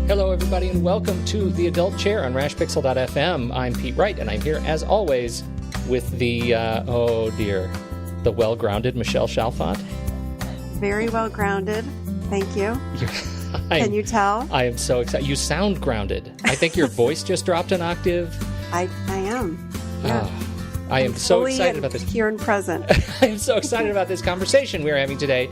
Hello, everybody, and welcome to The Adult Chair on rashpixel.fm. I'm Pete Wright, and I'm here, as always, with the, the well-grounded Michelle Chalfant. Very well-grounded. Thank you. Can you tell? I am so excited. You sound grounded. I think your voice just dropped an octave. I am. Yeah. I am so excited about this. Here and present. I am so excited about this conversation we are having today.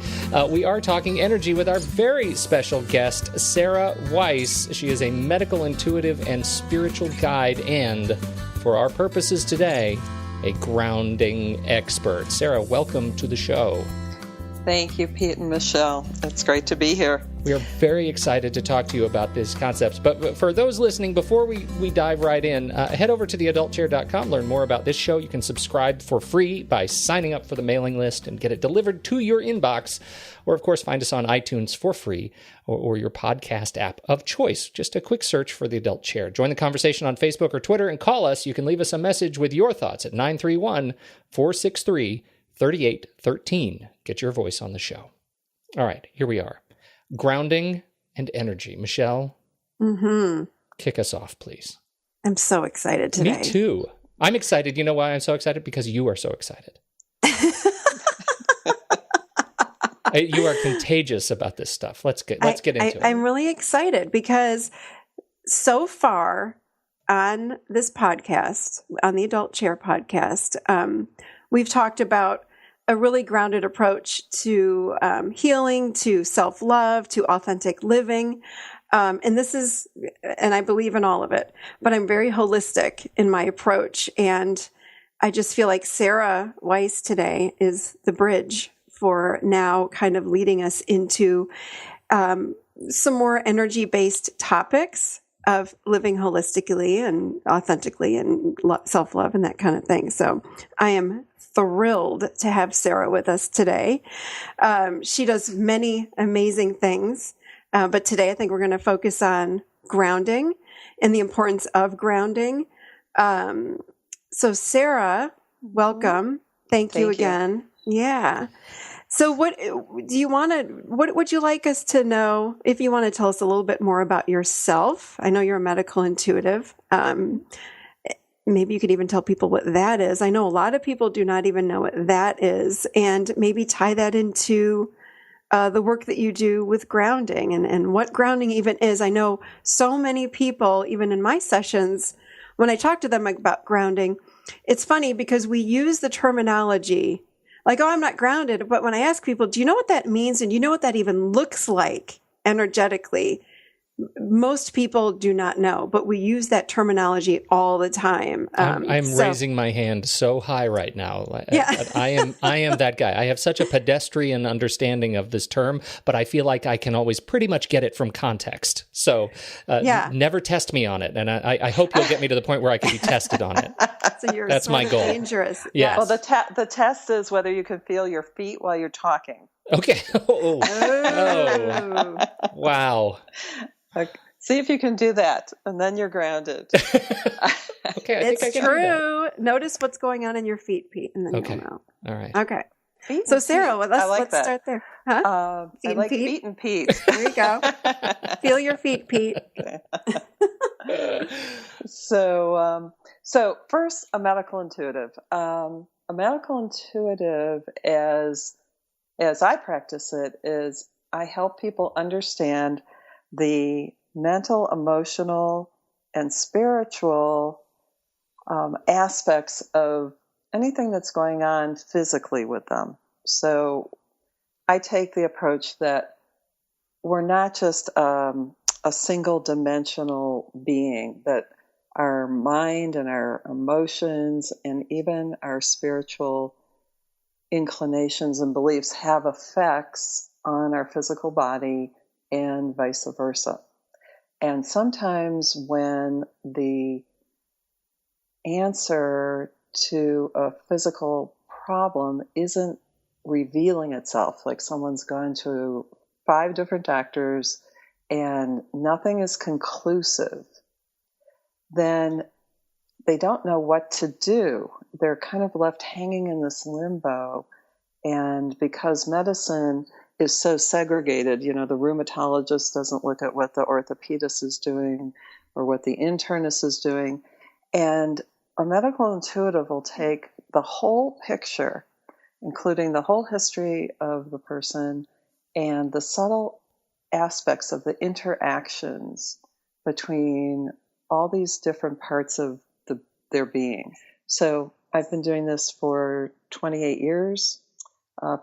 We are talking energy with our very special guest, Sarah Weiss. She is a medical intuitive and spiritual guide and, for our purposes today, a grounding expert. Sarah, welcome to the show. Thank you, Pete and Michelle. It's great to be here. We are very excited to talk to you about these concepts. But for those listening, before we dive right in, head over to theadultchair.com, learn more about this show. You can subscribe for free by signing up for the mailing list and get it delivered to your inbox. Or, of course, find us on iTunes for free or your podcast app of choice. Just a quick search for The Adult Chair. Join the conversation on Facebook or Twitter and call us. You can leave us a message with your thoughts at 931-463-3813. Get your voice on the show. All right, here we are. Grounding and energy. Michelle, kick us off, please. I'm so excited today. Me too. I'm excited. You know why I'm so excited? Because you are so excited. You are contagious about this stuff. Let's get into it. I'm really excited because so far on this podcast, on the Adult Chair podcast, we've talked about a really grounded approach to healing, to self-love, to authentic living. And I believe in all of it, but I'm very holistic in my approach. And I just feel like Sarah Weiss today is the bridge for now kind of leading us into some more energy-based topics of living holistically and authentically and self-love and that kind of thing. So I am thrilled to have Sarah with us today. She does many amazing things, but today I think we're going to focus on grounding and the importance of grounding. So Sarah, welcome. Thank you again. Yeah. So what would you like us to know, if you want to tell us a little bit more about yourself? I know you're a medical intuitive. Maybe you could even tell people what that is. I know a lot of people do not even know what that is, and maybe tie that into the work that you do with grounding and what grounding even is. I know so many people, even in my sessions, when I talk to them about grounding, it's funny because we use the terminology like, oh, I'm not grounded. But when I ask people, do you know what that means? And you know what that even looks like energetically? Most people do not know, but we use that terminology all the time. I'm raising my hand so high right now. Yeah. I am that guy. I have such a pedestrian understanding of this term, but I feel like I can always pretty much get it from context. So never test me on it. And I hope you'll get me to the point where I can be tested on it. So that's my goal. Dangerous. Yes. Well, the test is whether you can feel your feet while you're talking. Okay. Oh. Wow. See if you can do that, and then you're grounded. Okay, it's true. Notice what's going on in your feet, Pete, and then you'll know. All right. Okay. So Sarah, let's start there. Huh? I like feet and Pete. There you go. Feel your feet, Pete. So first, a medical intuitive. A medical intuitive, as I practice it, is I help people understand the mental, emotional, and spiritual aspects of anything that's going on physically with them. So I take the approach that we're not just a single-dimensional being, that our mind and our emotions and even our spiritual inclinations and beliefs have effects on our physical body and vice versa. And sometimes when the answer to a physical problem isn't revealing itself, like someone's gone to 5 different doctors and nothing is conclusive, then they don't know what to do. They're kind of left hanging in this limbo. And because medicine is so segregated, the rheumatologist doesn't look at what the orthopedist is doing or what the internist is doing. And a medical intuitive will take the whole picture, including the whole history of the person and the subtle aspects of the interactions between all these different parts of their being. So I've been doing this for 28 years,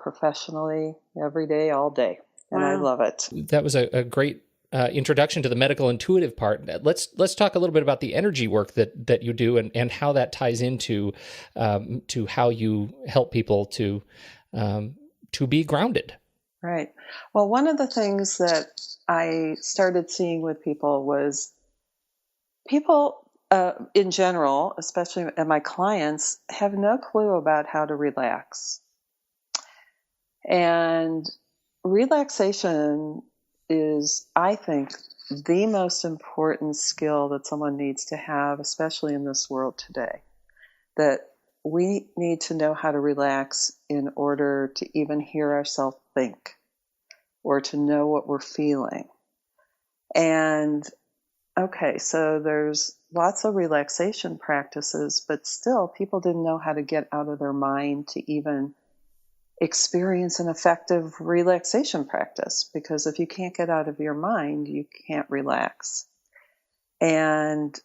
professionally, every day, all day. And I love it. That was a great introduction to the medical intuitive part. Let's talk a little bit about the energy work that you do and how that ties into to how you help people to be grounded. Right. Well, one of the things that I started seeing with people was people in general, especially my clients, have no clue about how to relax. And relaxation is, I think, the most important skill that someone needs to have, especially in this world today. That we need to know how to relax in order to even hear ourselves think or to know what we're feeling. And okay, so there's lots of relaxation practices, but still people didn't know how to get out of their mind to even experience an effective relaxation practice, because if you can't get out of your mind, you can't relax. And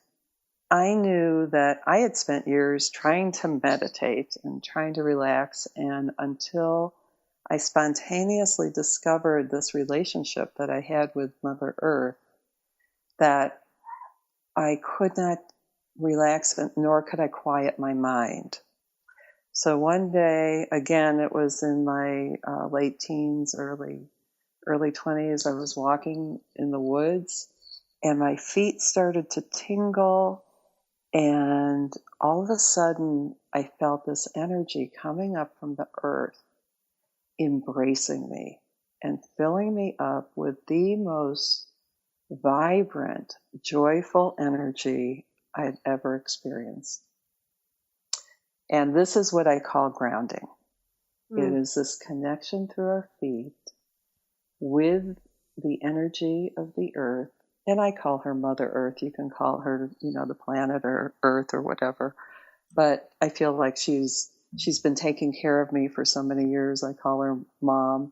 I knew that I had spent years trying to meditate and trying to relax, and until I spontaneously discovered this relationship that I had with Mother Earth, that I could not relax, nor could I quiet my mind. So one day, again, it was in my late teens, early 20s, I was walking in the woods, and my feet started to tingle, and all of a sudden, I felt this energy coming up from the earth, embracing me and filling me up with the most vibrant, joyful energy I'd ever experienced. And this is what I call grounding. It is this connection through our feet with the energy of the earth. And I call her Mother Earth. You can call her, the planet or Earth or whatever. But I feel like she's been taking care of me for so many years. I call her Mom.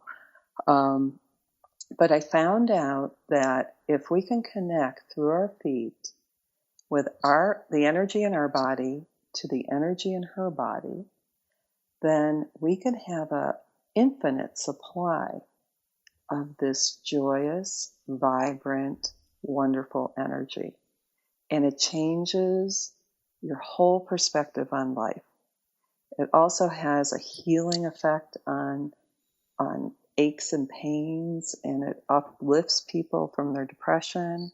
But I found out that if we can connect through our feet with the energy in our body to the energy in her body, then we can have an infinite supply of this joyous, vibrant, wonderful energy. And it changes your whole perspective on life. It also has a healing effect on aches and pains, and it uplifts people from their depression,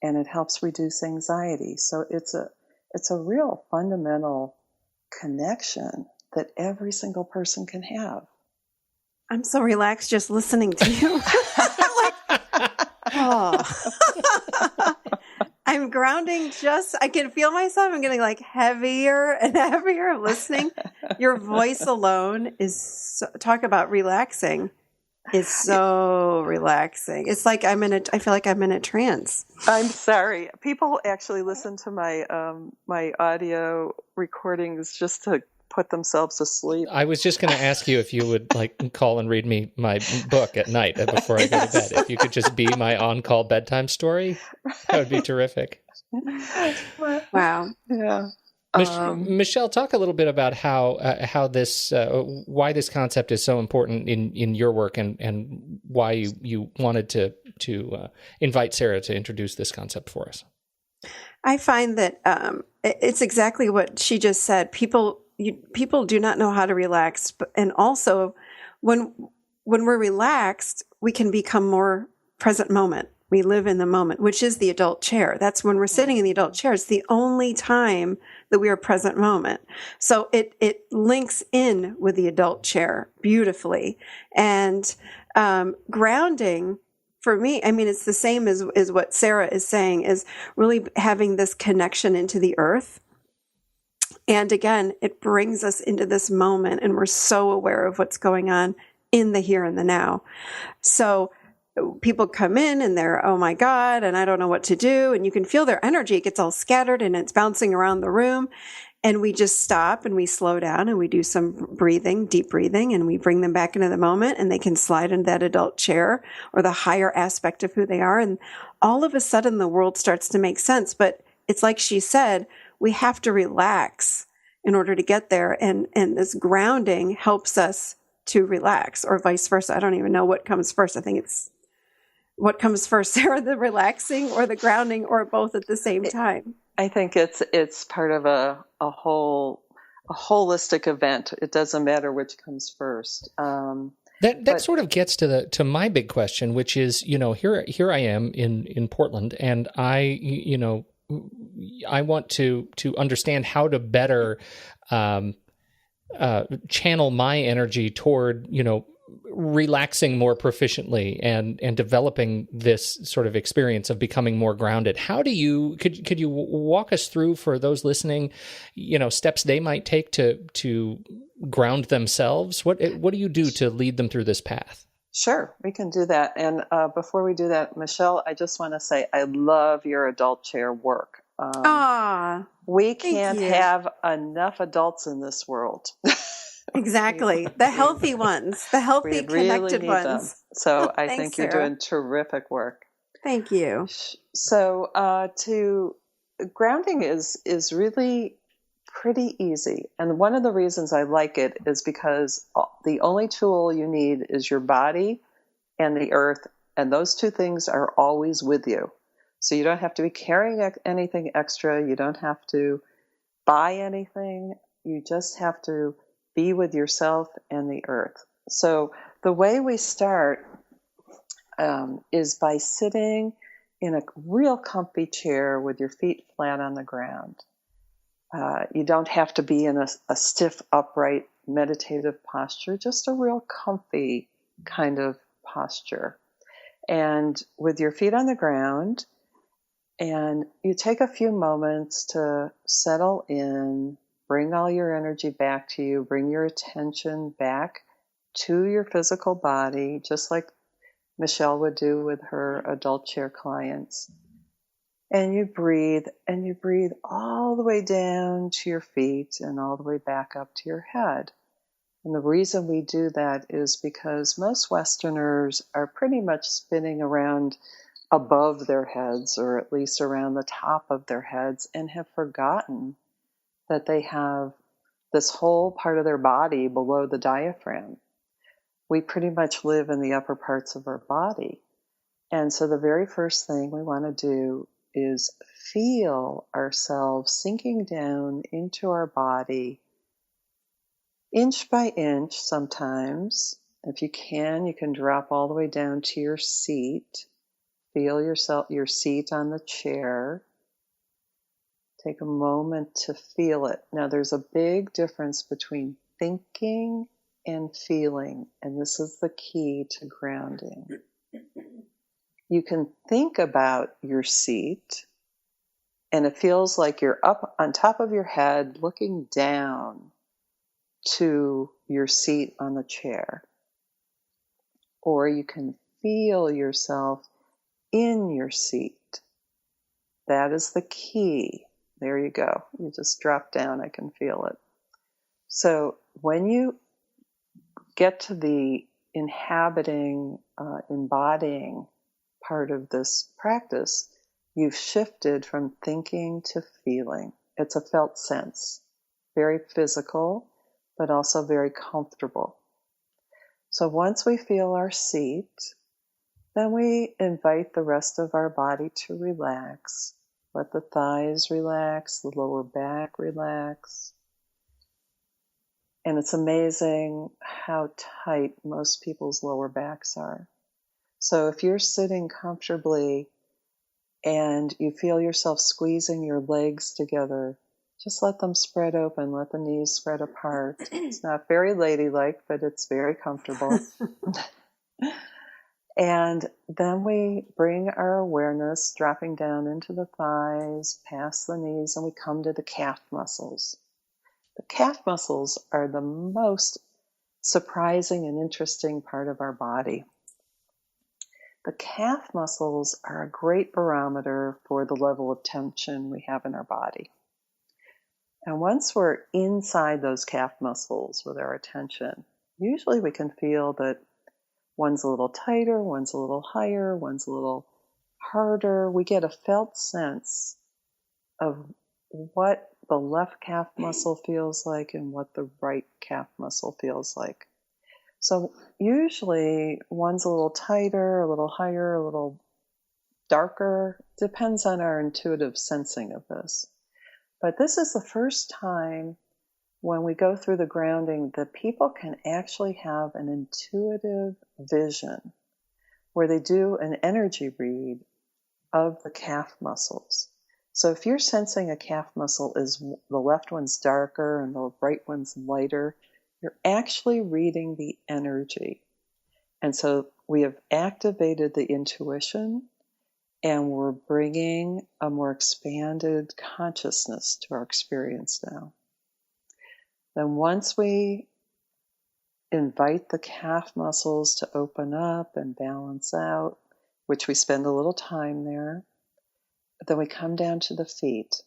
and it helps reduce anxiety. So it's a real fundamental connection that every single person can have. I'm so relaxed just listening to you. I'm grounding I can feel myself. I'm getting like heavier and heavier listening. Your voice alone talk about relaxing. It's so relaxing. It's like I feel like I'm in a trance. I'm sorry. People actually listen to my my audio recordings just to put themselves to sleep. I was just going to ask you if you would call and read me my book at night before I go to bed. If you could just be my on-call bedtime story, that would be terrific. Wow. Yeah. Michelle, talk a little bit about how this why this concept is so important in your work, and why you wanted to invite Sarah to introduce this concept for us. I find that it's exactly what she just said. People do not know how to relax, and also when we're relaxed, we can become more present moment. We live in the moment, which is the adult chair. That's when we're sitting in the adult chair. It's the only time that we are present moment. So it links in with the adult chair beautifully. And grounding, for me, I mean, it's the same as what Sarah is saying, is really having this connection into the earth. And again, it brings us into this moment, and we're so aware of what's going on in the here and the now. So people come in and they're, oh my God, and I don't know what to do. And you can feel their energy. It gets all scattered and it's bouncing around the room. And we just stop and we slow down and we do some breathing, deep breathing, and we bring them back into the moment, and they can slide into that adult chair or the higher aspect of who they are. And all of a sudden the world starts to make sense. But it's like she said, we have to relax in order to get there. And this grounding helps us to relax, or vice versa. I don't even know what comes first. I think it's what comes first, Sarah, the relaxing or the grounding, or both at the same time. I think it's part of a holistic event. It doesn't matter which comes first. That sort of gets to my big question, which is, here I am in Portland, and I want to understand how to better channel my energy toward, relaxing more proficiently and developing this sort of experience of becoming more grounded. How do you, could you walk us through, for those listening, steps they might take to ground themselves? What do you do to lead them through this path? Sure, we can do that. And before we do that, Michelle, I just want to say I love your adult chair work. We can't have enough adults in this world. Exactly. The healthy ones, the healthy, connected ones. Them. So I think you're doing terrific work. Thank you. So grounding is really pretty easy. And one of the reasons I like it is because the only tool you need is your body and the earth. And those two things are always with you. So you don't have to be carrying anything extra. You don't have to buy anything. You just have to be with yourself and the earth. So the way we start is by sitting in a real comfy chair with your feet flat on the ground. You don't have to be in a stiff, upright, meditative posture, just a real comfy kind of posture. And with your feet on the ground, and you take a few moments to settle in, bring all your energy back to you, bring your attention back to your physical body, just like Michelle would do with her adult chair clients. And you breathe all the way down to your feet and all the way back up to your head. And the reason we do that is because most Westerners are pretty much spinning around above their heads, or at least around the top of their heads, and have forgotten that they have this whole part of their body below the diaphragm. We pretty much live in the upper parts of our body. And so the very first thing we want to do is feel ourselves sinking down into our body, inch by inch sometimes. If you can drop all the way down to your seat. Feel your seat on the chair. Take a moment to feel it. Now, there's a big difference between thinking and feeling, and this is the key to grounding. You can think about your seat, and it feels like you're up on top of your head, looking down to your seat on the chair. Or you can feel yourself in your seat. That is the key. There you go. You just drop down. I can feel it. So when you get to the embodying part of this practice, you've shifted from thinking to feeling. It's a felt sense. Very physical, but also very comfortable. So once we feel our seat, then we invite the rest of our body to relax. Let the thighs relax, the lower back relax. And it's amazing how tight most people's lower backs are. So if you're sitting comfortably and you feel yourself squeezing your legs together, just let them spread open, let the knees spread apart. It's not very ladylike, but it's very comfortable. And then we bring our awareness dropping down into the thighs, past the knees, and we come to the calf muscles. The calf muscles are the most surprising and interesting part of our body. The calf muscles are a great barometer for the level of tension we have in our body. And once we're inside those calf muscles with our attention, usually we can feel that one's a little tighter, one's a little higher, one's a little harder. We get a felt sense of what the left calf muscle feels like and what the right calf muscle feels like. So usually one's a little tighter, a little higher, a little darker. Depends on our intuitive sensing of this. But this is the first time when we go through the grounding that people can actually have an intuitive vision where they do an energy read of the calf muscles. So if you're sensing a calf muscle is the left one's darker and the right one's lighter, you're actually reading the energy. And so we have activated the intuition, and we're bringing a more expanded consciousness to our experience now. Then once we invite the calf muscles to open up and balance out, which we spend a little time there, then we come down to the feet.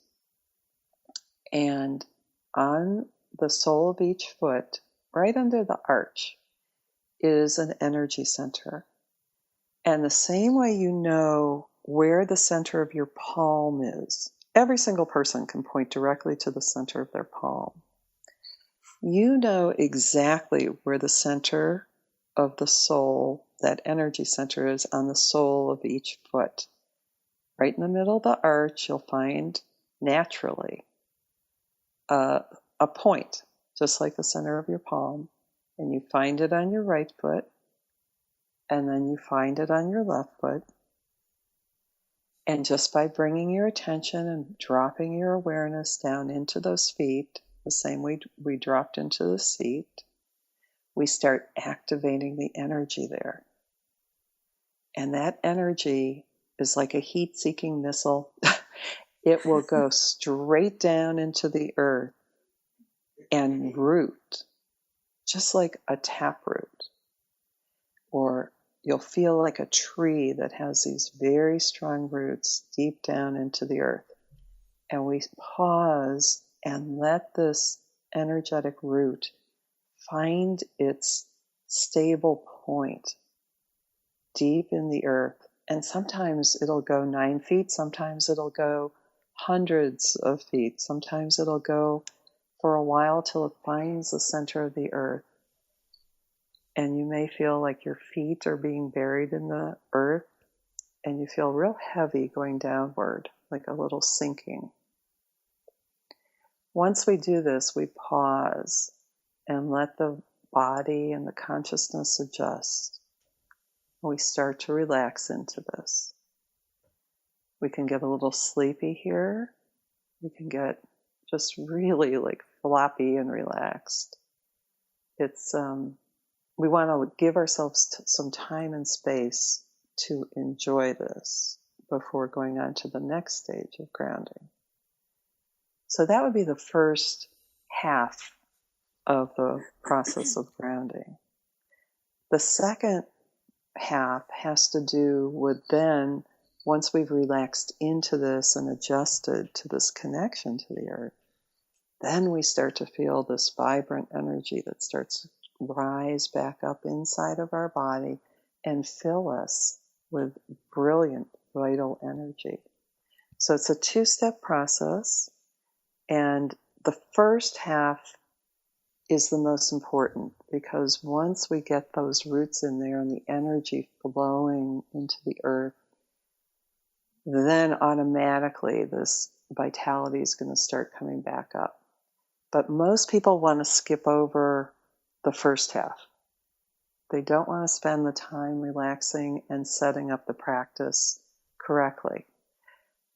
And on the sole of each foot, right under the arch, is an energy center. And the same way you know where the center of your palm is, every single person can point directly to the center of their palm. You know exactly where the center of the sole, that energy center, is on the sole of each foot. Right in the middle of the arch, you'll find naturally a point, just like the center of your palm. And you find it on your right foot, and then you find it on your left foot. And just by bringing your attention and dropping your awareness down into those feet, the same way we dropped into the seat, we start activating the energy there. And that energy is like a heat-seeking missile. It will go straight down into the earth and root, just like a taproot. Or you'll feel like a tree that has these very strong roots deep down into the earth. And we pause and let this energetic root find its stable point deep in the earth. And sometimes it'll go 9 feet, sometimes it'll go hundreds of feet, sometimes it'll go for a while till it finds the center of the earth. And you may feel like your feet are being buried in the earth, and you feel real heavy going downward, like a little sinking. Once we do this, we pause and let the body and the consciousness adjust. We start to relax into this. We can get a little sleepy here. We can get just really like floppy and relaxed. It's we want to give ourselves some time and space to enjoy this before going on to the next stage of grounding. So that would be the first half of the process of grounding. The second half has to do with then, once we've relaxed into this and adjusted to this connection to the earth, then we start to feel this vibrant energy that starts to rise back up inside of our body and fill us with brilliant, vital energy. So it's a 2-step process, and the first half is the most important, because once we get those roots in there and the energy flowing into the earth, then automatically this vitality is going to start coming back up. But most people want to skip over the first half. They don't want to spend the time relaxing and setting up the practice correctly.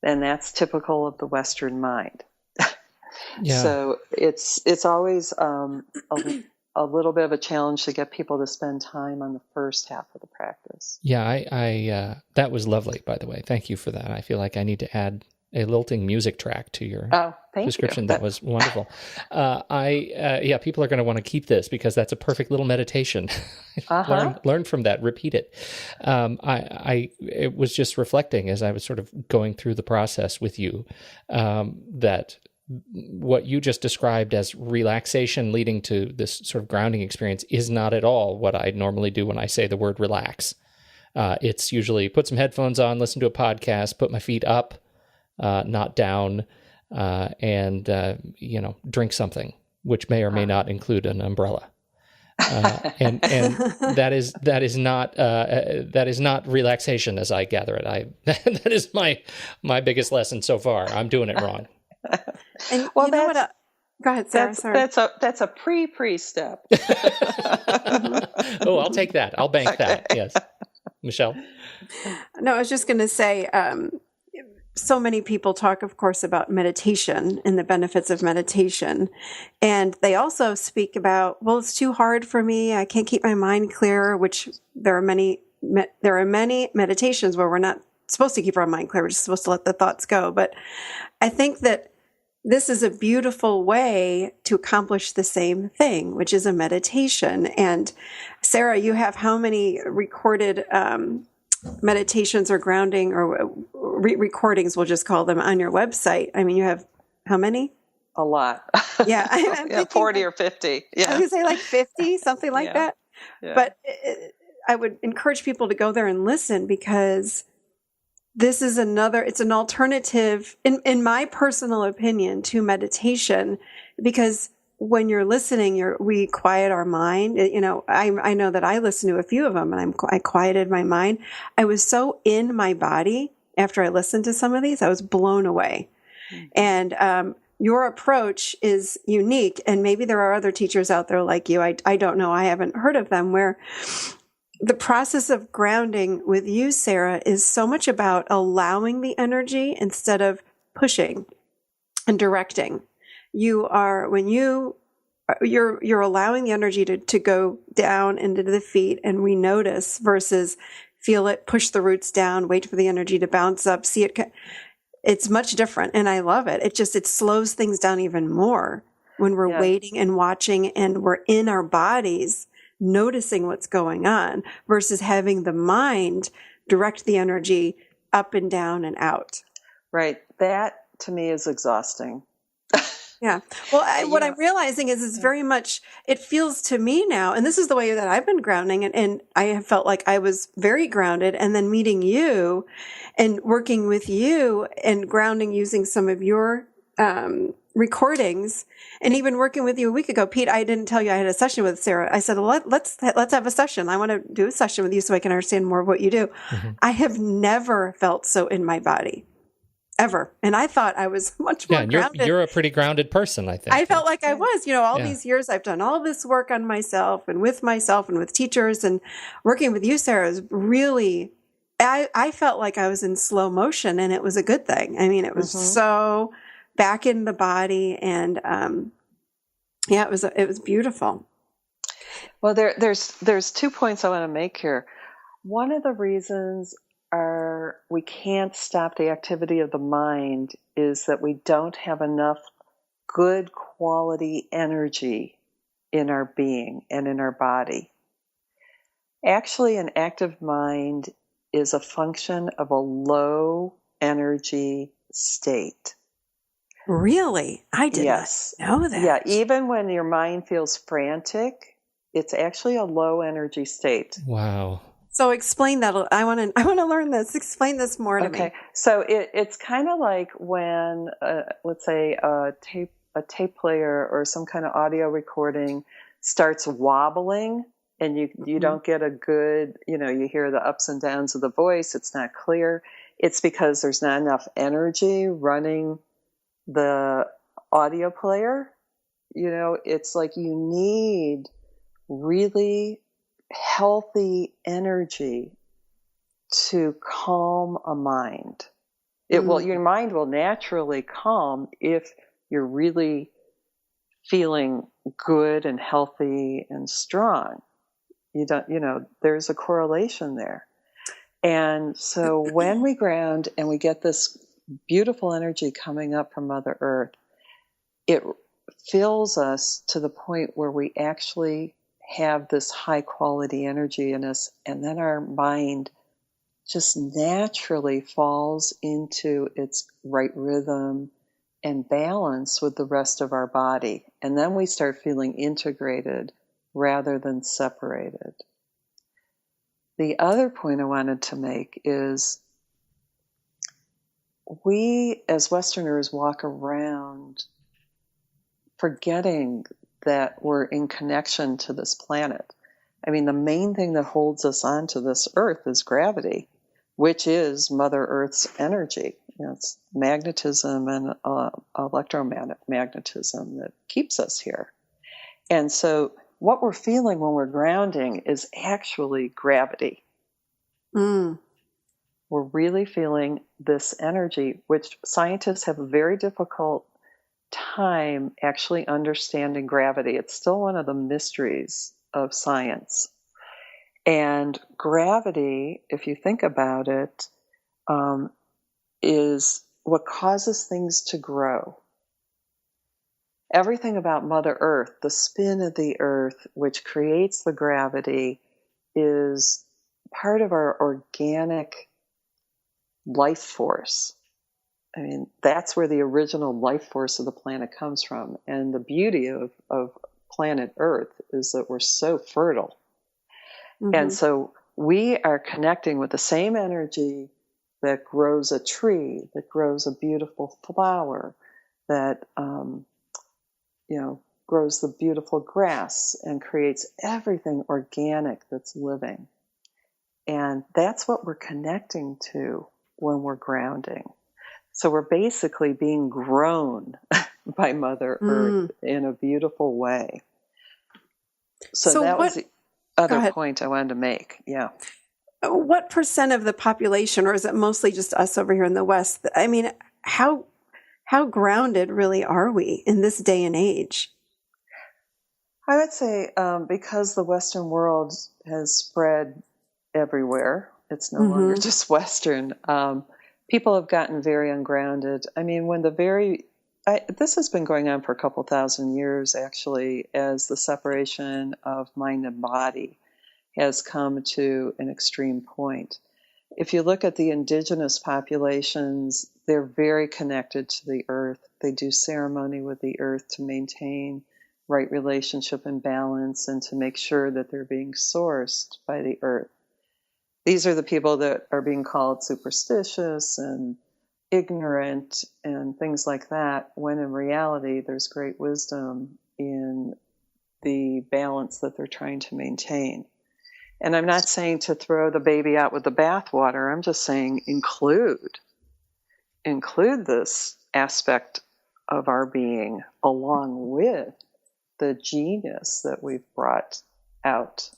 And that's typical of the Western mind. Yeah. So it's always a little bit of a challenge to get people to spend time on the first half of the practice. Yeah, I that was lovely, by the way. Thank you for that. I feel like I need to add lilting music track to your thank description. you. That was wonderful. People are going to want to keep this because that's a perfect little meditation. Learn from that. Repeat it. I was just reflecting as I was sort of going through the process with you, that what you just described as relaxation leading to this sort of grounding experience is not at all what I normally do when I say the word relax. It's usually put some headphones on, listen to a podcast, put my feet up, not down, and drink something, which may or may not include an umbrella. And that is not relaxation as I gather it. That is my biggest lesson so far. I'm doing it wrong. And go ahead, Sarah. Sorry. That's a pre-step. Oh, I'll take that. I'll bank that. Yes. Michelle? No, I was just going to say, so many people talk, of course, about meditation and the benefits of meditation. And they also speak about, well, it's too hard for me. I can't keep my mind clear, which there are many meditations where we're not supposed to keep our mind clear. We're just supposed to let the thoughts go. But I think that this is a beautiful way to accomplish the same thing, which is a meditation. And Sarah, you have how many recorded meditations or grounding or recordings, we'll just call them, on your website? I mean, you have how many? A lot. Yeah. I'm 40 or 50. Yeah. I was going to say like 50, something like that. Yeah. But I would encourage people to go there and listen, because this is it's an alternative, in my personal opinion, to meditation, because when you're listening, we quiet our mind. I know that I listened to a few of them and I quieted my mind. I was so in my body after I listened to some of these, I was blown away. Mm-hmm. And your approach is unique. And maybe there are other teachers out there like you. I don't know. I haven't heard of them, where the process of grounding with you, Sarah, is so much about allowing the energy instead of pushing and directing. You're allowing the energy to go down into the feet, and we notice, versus feel it, push the roots down, wait for the energy to bounce up, see it. It's much different, and I love it. It slows things down even more when we're waiting and watching, and we're in our bodies, noticing what's going on, versus having the mind direct the energy up and down and out. Right. That to me is exhausting. Yeah. Well, what I'm realizing is it's very much, it feels to me now, and this is the way that I've been grounding, and I have felt like I was very grounded, and then meeting you and working with you and grounding using some of your recordings, and even working with you a week ago. Pete, I didn't tell you I had a session with Sarah. I said, let's have a session. I want to do a session with you so I can understand more of what you do. Mm-hmm. I have never felt so in my body. Ever. And I thought I was much more grounded. You're a pretty grounded person, I think. I felt like I was. These years I've done all this work on myself and with teachers, and working with you, Sarah, is really, I felt like I was in slow motion, and it was a good thing. I mean, it was so back in the body, and it was beautiful. Well, there's 2 points I want to make here. One of the reasons we can't stop the activity of the mind is that we don't have enough good quality energy in our being and in our body. Actually, an active mind is a function of a low energy state. Really? I did not know that. Yeah, even when your mind feels frantic, it's actually a low energy state. Wow. So explain that. I want to learn this. Explain this more to me. Okay. So it's kind of like when, let's say, a tape player or some kind of audio recording starts wobbling, and you don't get a good, you hear the ups and downs of the voice. It's not clear. It's because there's not enough energy running the audio player. It's like you need really healthy energy to calm a mind. Your mind will naturally calm if you're really feeling good and healthy and strong. There's a correlation there. And so when we ground and we get this beautiful energy coming up from Mother Earth, it fills us to the point where we actually have this high quality energy in us, and then our mind just naturally falls into its right rhythm and balance with the rest of our body. And then we start feeling integrated rather than separated. The other point I wanted to make is we as Westerners walk around forgetting that we're in connection to this planet. I mean, the main thing that holds us onto this earth is gravity, which is Mother Earth's energy. You know, it's magnetism and electromagnetism that keeps us here. And so what we're feeling when we're grounding is actually gravity. Mm. We're really feeling this energy, which scientists have a very difficult time actually understanding gravity. It's still one of the mysteries of science. And gravity, if you think about it, is what causes things to grow. Everything about Mother Earth, the spin of the earth, which creates the gravity, is part of our organic life force. I mean, that's where the original life force of the planet comes from. And the beauty of planet Earth is that we're so fertile. Mm-hmm. And so we are connecting with the same energy that grows a tree, that grows a beautiful flower, that grows the beautiful grass and creates everything organic that's living. And that's what we're connecting to when we're grounding. So we're basically being grown by Mother Earth in a beautiful way. So that was the other point I wanted to make. Yeah. What percent of the population, or is it mostly just us over here in the West? I mean, how grounded really are we in this day and age? I would say because the Western world has spread everywhere, it's no longer just Western. People have gotten very ungrounded. I mean, this has been going on for a couple thousand years, actually, as the separation of mind and body has come to an extreme point. If you look at the indigenous populations, they're very connected to the earth. They do ceremony with the earth to maintain right relationship and balance and to make sure that they're being sourced by the earth. These are the people that are being called superstitious and ignorant and things like that, when in reality there's great wisdom in the balance that they're trying to maintain. And I'm not saying to throw the baby out with the bathwater. I'm just saying include this aspect of our being along with the genius that we've brought out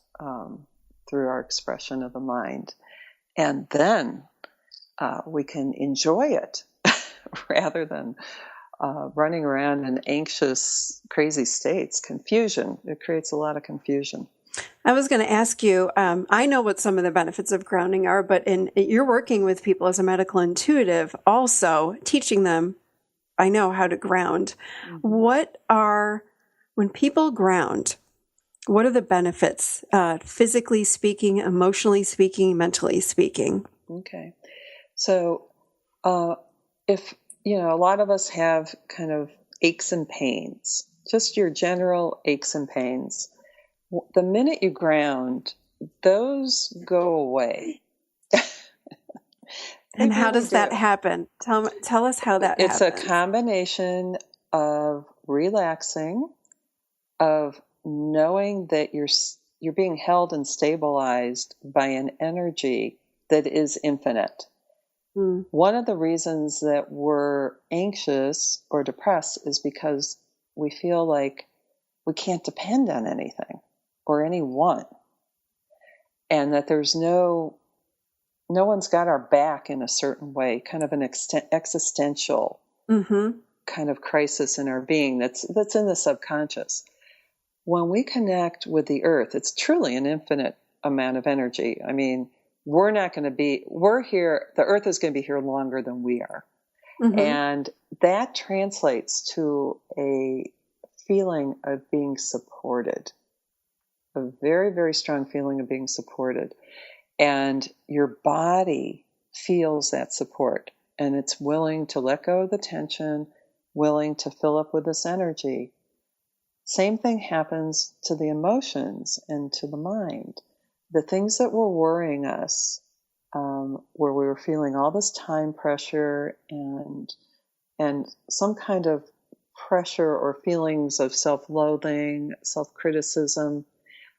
through our expression of the mind. And then we can enjoy it rather than running around in anxious, crazy states. Confusion. It creates a lot of confusion. I was going to ask you, I know what some of the benefits of grounding are, but you're working with people as a medical intuitive, also teaching them, I know how to ground. Mm-hmm. When people ground, what are the benefits, physically speaking, emotionally speaking, mentally speaking? Okay. So if, a lot of us have kind of aches and pains, just your general aches and pains. The minute you ground, those go away. And how does that happen? Tell us how that happens. It's a combination of relaxing, of knowing that you're being held and stabilized by an energy that is infinite. One of the reasons that we're anxious or depressed is because we feel like we can't depend on anything or anyone, and that there's no one's got our back in a certain way, kind of an existential kind of crisis in our being that's in the subconscious. When we connect with the earth, it's truly an infinite amount of energy. I mean, we're here, the earth is going to be here longer than we are. Mm-hmm. And that translates to a feeling of being supported, a very, very strong feeling of being supported. And your body feels that support, and it's willing to let go of the tension, willing to fill up with this energy. Same thing happens to the emotions and to the mind. The things that were worrying us, where we were feeling all this time pressure and some kind of pressure or feelings of self-loathing, self-criticism.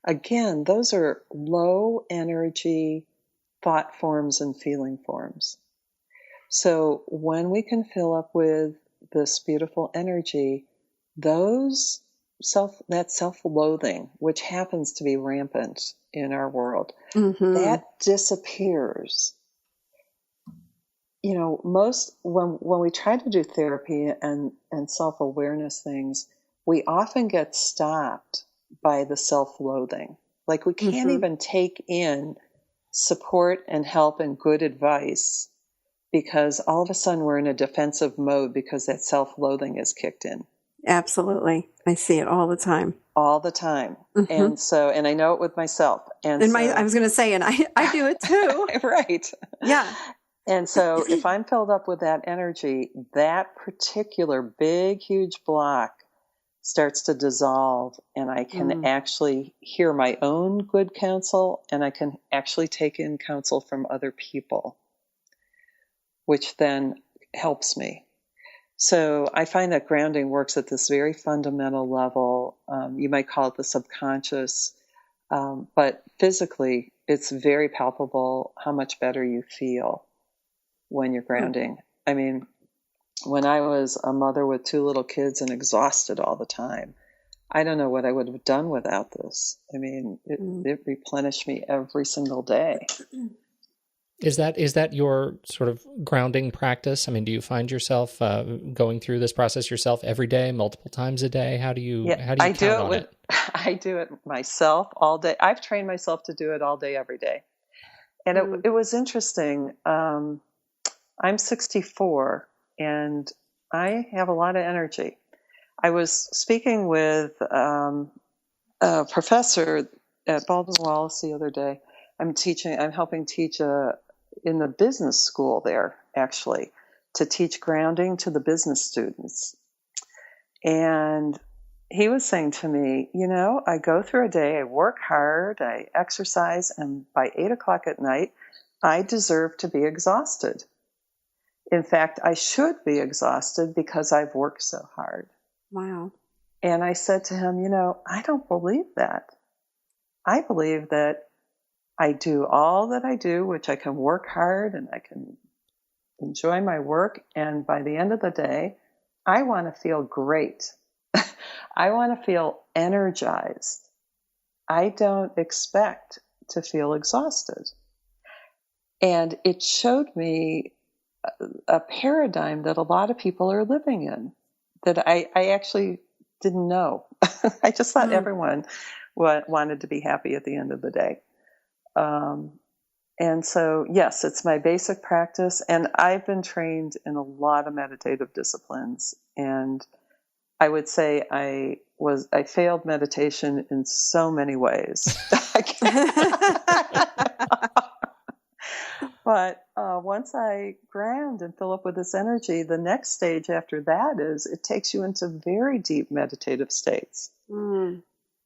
Again, those are low energy thought forms and feeling forms. So when we can fill up with this beautiful energy, that self-loathing, which happens to be rampant in our world, Mm-hmm. that disappears. You know, when we try to do therapy and self-awareness things, we often get stopped by the self-loathing. Like we can't Mm-hmm. even take in support and help and good advice because all of a sudden we're in a defensive mode because that self-loathing is kicked in. Absolutely. I see it all the time. All the time. Mm-hmm. And I know it with myself. I was going to say, and I do it too. Right. Yeah. And so if I'm filled up with that energy, that particular big, huge block starts to dissolve, and I can actually hear my own good counsel, and I can actually take in counsel from other people, which then helps me. So I find that grounding works at this very fundamental level. You might call it the subconscious, but physically it's very palpable how much better you feel when you're grounding. I mean, when I was a mother with 2 little kids and exhausted all the time, I don't know what I would have done without this. I mean, it replenished me every single day. Is that your sort of grounding practice? I mean, do you find yourself going through this process yourself every day, multiple times a day? How do you count on it? I do it myself all day. I've trained myself to do it all day, every day. And it was interesting. I'm 64 and I have a lot of energy. I was speaking with a professor at Baldwin Wallace the other day. I'm helping teach in the business school there, actually, to teach grounding to the business students. And he was saying to me, you know, I go through a day, I work hard, I exercise, and by 8:00 at night, I deserve to be exhausted. In fact, I should be exhausted because I've worked so hard. Wow. And I said to him, you know, I don't believe that. I believe that I do all that I do, which I can work hard and I can enjoy my work. And by the end of the day, I want to feel great. I want to feel energized. I don't expect to feel exhausted. And it showed me a paradigm that a lot of people are living in that I actually didn't know. I just thought everyone wanted to be happy at the end of the day. And so, yes, it's my basic practice. And I've been trained in a lot of meditative disciplines. And I would say I failed meditation in so many ways. But once I ground and fill up with this energy, the next stage after that is it takes you into very deep meditative states.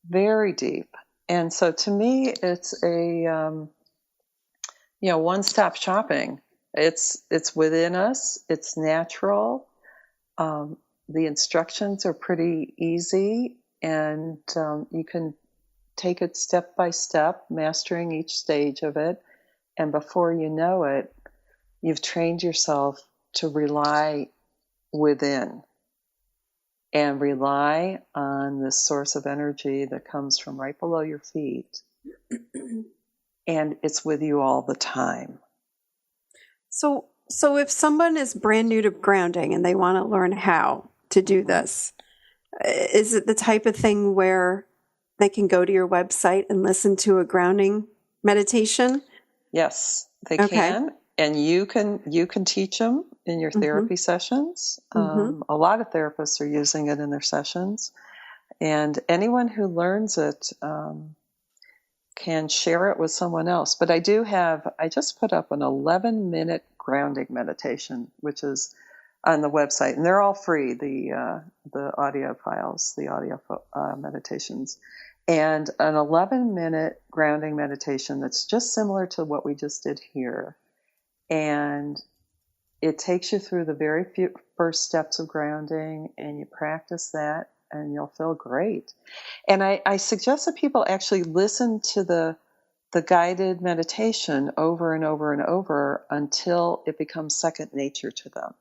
Very deep. And so to me, it's a, one-stop shopping. It's within us. It's natural. The instructions are pretty easy, and you can take it step by step, mastering each stage of it. And before you know it, you've trained yourself to rely within and rely on this source of energy that comes from right below your feet. And it's with you all the time. So if someone is brand new to grounding and they want to learn how to do this, is it the type of thing where they can go to your website and listen to a grounding meditation? Yes, they can. and you can teach them in your therapy sessions. A lot of therapists are using it in their sessions, and anyone who learns it can share it with someone else. But I just put up an 11-minute grounding meditation, which is on the website, and they're all free. The audio files, the audio meditations, and an 11-minute grounding meditation that's just similar to what we just did here. And it takes you through the very first steps of grounding, and you practice that, and you'll feel great. And I suggest that people actually listen to the guided meditation over and over and over until it becomes second nature to them.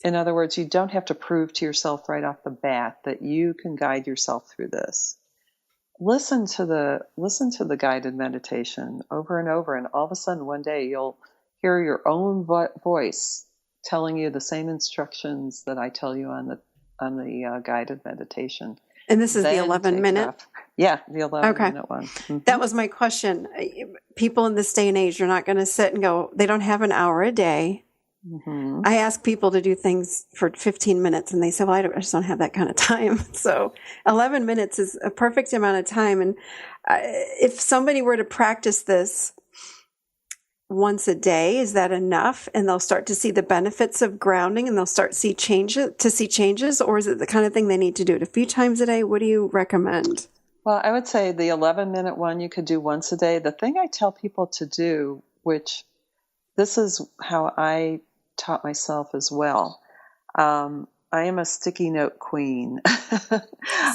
In other words, you don't have to prove to yourself right off the bat that you can guide yourself through this. Listen to the guided meditation over and over, and all of a sudden one day you'll hear your own voice telling you the same instructions that I tell you on the guided meditation. And this is the 11-minute? Yeah, the 11-minute one. Mm-hmm. That was my question. People in this day and age are not going to sit and go, they don't have an hour a day. Mm-hmm. I ask people to do things for 15 minutes, and they say, well, I just don't have that kind of time. So 11 minutes is a perfect amount of time. And if somebody were to practice this once a day, is that enough? And they'll start to see the benefits of grounding, and they'll start to see changes? Or is it the kind of thing they need to do it a few times a day? What do you recommend? Well, I would say the 11-minute one you could do once a day. The thing I tell people to do, which this is how I taught myself as well. I am a sticky note queen.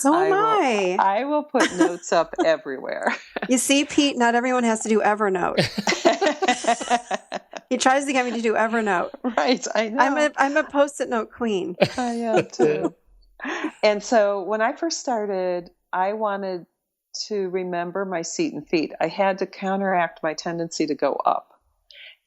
So am I. I will put notes up everywhere. You see, Pete, not everyone has to do Evernote. He tries to get me to do Evernote. Right, I know. I'm a Post-it note queen. I am too. And so when I first started, I wanted to remember my seat and feet. I had to counteract my tendency to go up.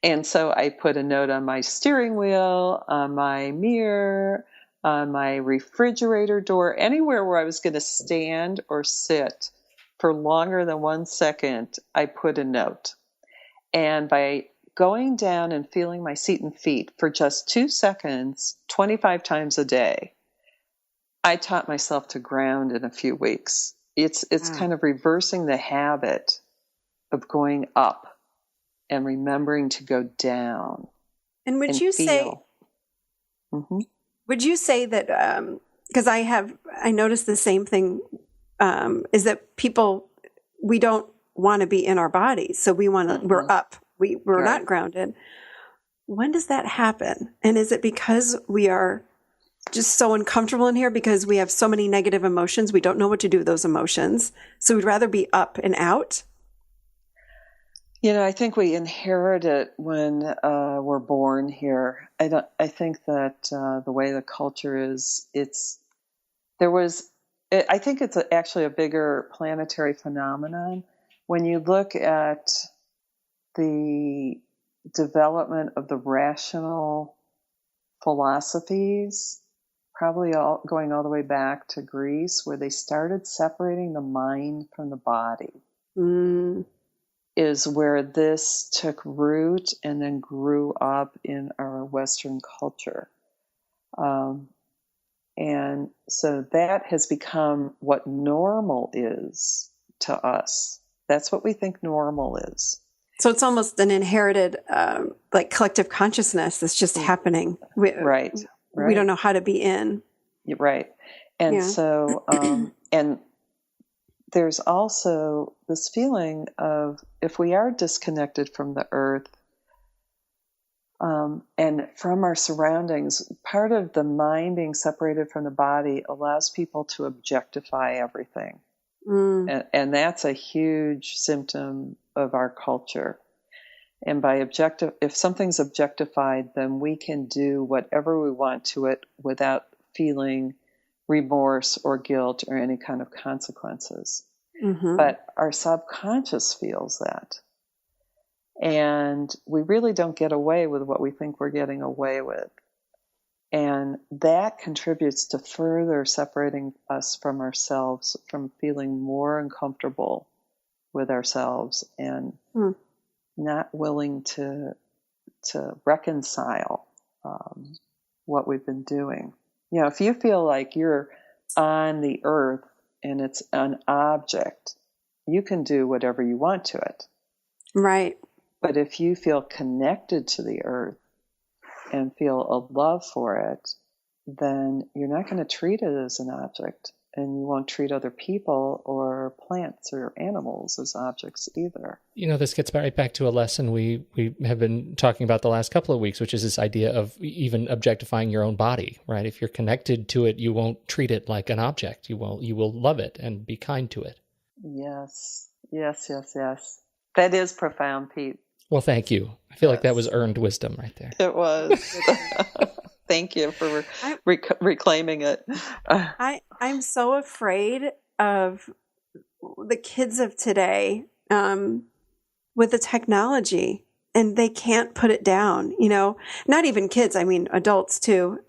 And so I put a note on my steering wheel, on my mirror, on my refrigerator door, anywhere where I was going to stand or sit for longer than 1 second, I put a note. And by going down and feeling my seat and feet for just 2 seconds, 25 times a day, I taught myself to ground in a few weeks. It's kind of reversing the habit of going up and remembering to go down. And would you say that, because I noticed the same thing, is that people, we don't want to be in our bodies. So we're up. We're right. Not grounded. When does that happen? And is it because we are just so uncomfortable in here because we have so many negative emotions? We don't know what to do with those emotions. So we'd rather be up and out? I think we inherit it when we're born here. I think that the way the culture is, I think it's actually a bigger planetary phenomenon. When you look at the development of the rational philosophies, probably going all the way back to Greece, where they started separating the mind from the body. Is where this took root and then grew up in our Western culture. And so that has become what normal is to us. That's what we think normal is. So it's almost an inherited, collective consciousness that's just happening. Right. We don't know how to be in. Right. And so, and there's also this feeling of, if we are disconnected from the earth and from our surroundings, part of the mind being separated from the body allows people to objectify everything. And that's a huge symptom of our culture. And if something's objectified, then we can do whatever we want to it without feeling remorse or guilt or any kind of consequences. But our subconscious feels that. And we really don't get away with what we think we're getting away with. And that contributes to further separating us from ourselves, from feeling more uncomfortable with ourselves and not willing to reconcile what we've been doing. You know, if you feel like you're on the earth and it's an object, you can do whatever you want to it. Right. But if you feel connected to the earth and feel a love for it, then you're not going to treat it as an object, and you won't treat other people or plants or animals as objects either. You know, this gets right back to a lesson we have been talking about the last couple of weeks, which is this idea of even objectifying your own body, right? If you're connected to it, you won't treat it like an object. You will love it and be kind to it. Yes. That is profound, Pete. Well, thank you. I feel like that was earned wisdom right there. It was. Thank you for reclaiming it. I'm so afraid of the kids of today with the technology, and they can't put it down. You know, not even kids. I mean, adults too.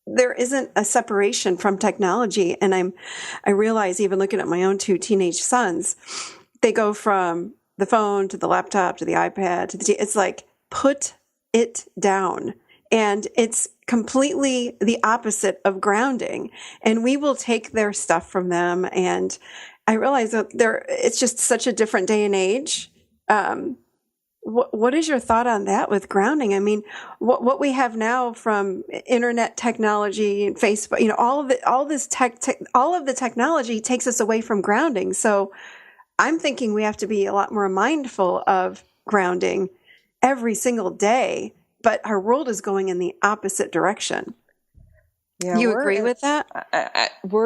There isn't a separation from technology, and I realize, even looking at my own 2 teenage sons, they go from the phone to the laptop to the iPad to it's like, put it down. And it's completely the opposite of grounding. And we will take their stuff from them. And I realize that it's just such a different day and age. What is your thought on that with grounding? I mean, what we have now from internet technology and Facebook, you know, all of the technology takes us away from grounding. So I'm thinking we have to be a lot more mindful of grounding every single day. But our world is going in the opposite direction. Yeah, you agree with that? We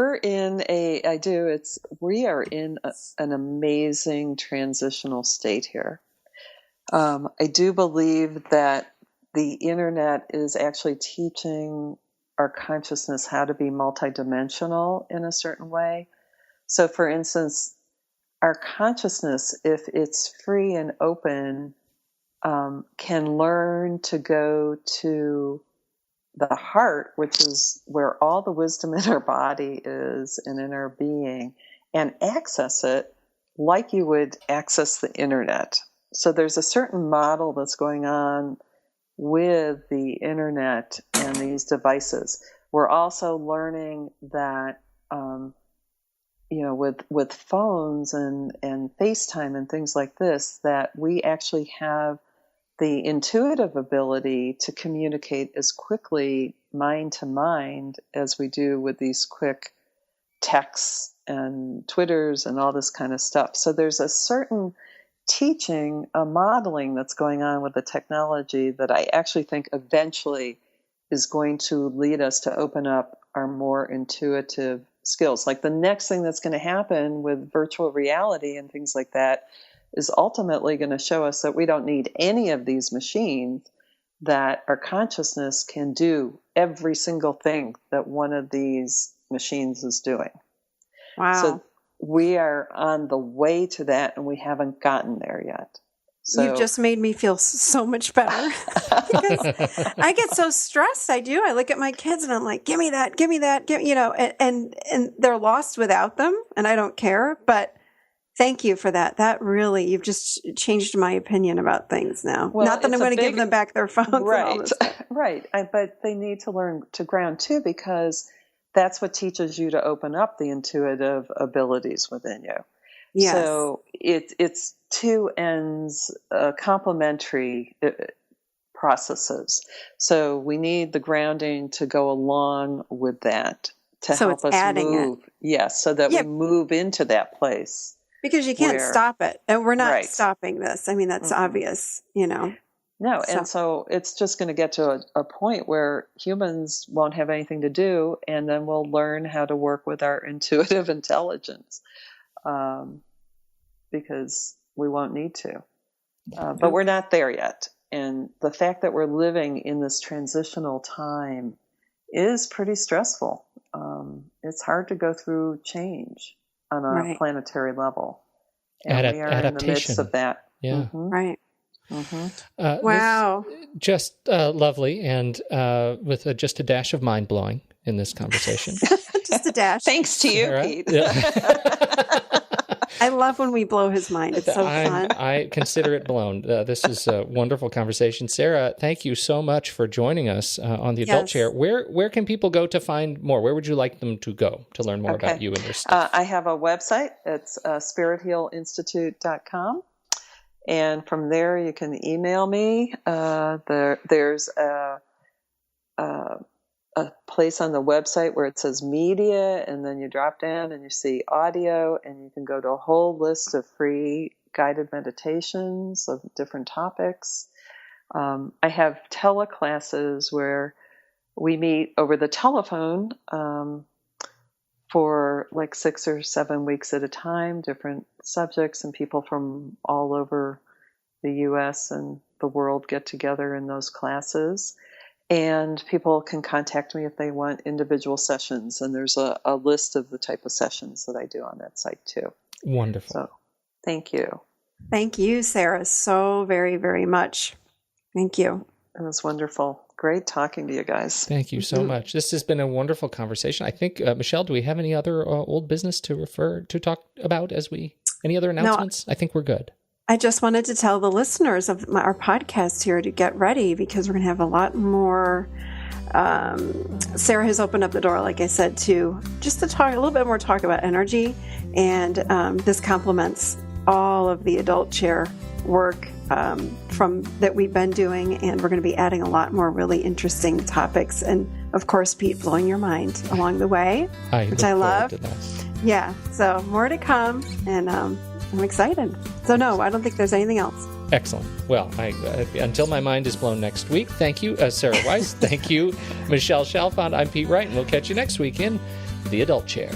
are in an amazing transitional state here. I do believe that the internet is actually teaching our consciousness how to be multidimensional in a certain way. So, for instance, our consciousness, if it's free and open, can learn to go to the heart, which is where all the wisdom in our body is and in our being, and access it like you would access the internet. So there's a certain model that's going on with the internet and these devices. We're also learning that, with phones and FaceTime and things like this, that we actually have the intuitive ability to communicate as quickly mind to mind as we do with these quick texts and Twitters and all this kind of stuff. So there's a certain teaching, a modeling that's going on with the technology that I actually think eventually is going to lead us to open up our more intuitive skills. Like the next thing that's going to happen with virtual reality and things like that is ultimately going to show us that we don't need any of these machines, that our consciousness can do every single thing that one of these machines is doing. Wow. So we are on the way to that, and we haven't gotten there yet. So, you've just made me feel so much better because I get so stressed. I do. I look at my kids and I'm like, give me that, and they're lost without them, and I don't care. But thank you for that. That really, you've just changed my opinion about things now. Well, not that I'm going to give them back their phones. Right, and all this stuff. Right. But they need to learn to ground too, because that's what teaches you to open up the intuitive abilities within you. Yes. So it's two ends, complementary processes. So we need the grounding to go along with that to help us move. Yes, so that we move into that place. Because you can't stop it. And we're not stopping this. I mean, that's Mm-hmm. obvious, No, and so it's just going to get to a point where humans won't have anything to do, and then we'll learn how to work with our intuitive intelligence. Because we won't need to. But we're not there yet. And the fact that we're living in this transitional time is pretty stressful. It's hard to go through change on a planetary level. And we are in the midst of that. Yeah. Mm-hmm. Right. Mm-hmm. Wow. Just lovely, and with just a dash of mind-blowing in this conversation. Just a dash. Thanks to you, Sarah? Pete. Yeah. I love when we blow his mind. It's so fun. I consider it blown. This is a wonderful conversation. Sarah, thank you so much for joining us on the Adult Chair. Where can people go to find more? Where would you like them to go to learn more about you and your stuff? I have a website. It's SpiritHealInstitute.com. And from there, you can email me. There's a place on the website where it says media, and then you drop down and you see audio, and you can go to a whole list of free guided meditations of different topics. I have teleclasses where we meet over the telephone for like 6 or 7 weeks at a time, different subjects, and people from all over the U.S. and the world get together in those classes. And people can contact me if they want individual sessions. And there's a list of the type of sessions that I do on that site too. Wonderful. So thank you. Thank you, Sarah, so very, very much. Thank you. It was wonderful. Great talking to you guys. Thank you so much. This has been a wonderful conversation. I think, Michelle, do we have any other old business to talk about any other announcements? No, I think we're good. I just wanted to tell the listeners of our podcast here to get ready, because we're going to have a lot more. Sarah has opened up the door, like I said, to talk a little bit more about energy. And this complements all of the Adult Chair work from that we've been doing, and we're going to be adding a lot more really interesting topics, and of course, Pete, blowing your mind along the way, which I love. Yeah, so more to come, and I'm excited. So no, I don't think there's anything else. Excellent. Well, until my mind is blown next week, thank you, Sarah Weiss. Thank you, Michelle Chalfant. I'm Pete Wright, and we'll catch you next week in The Adult Chair.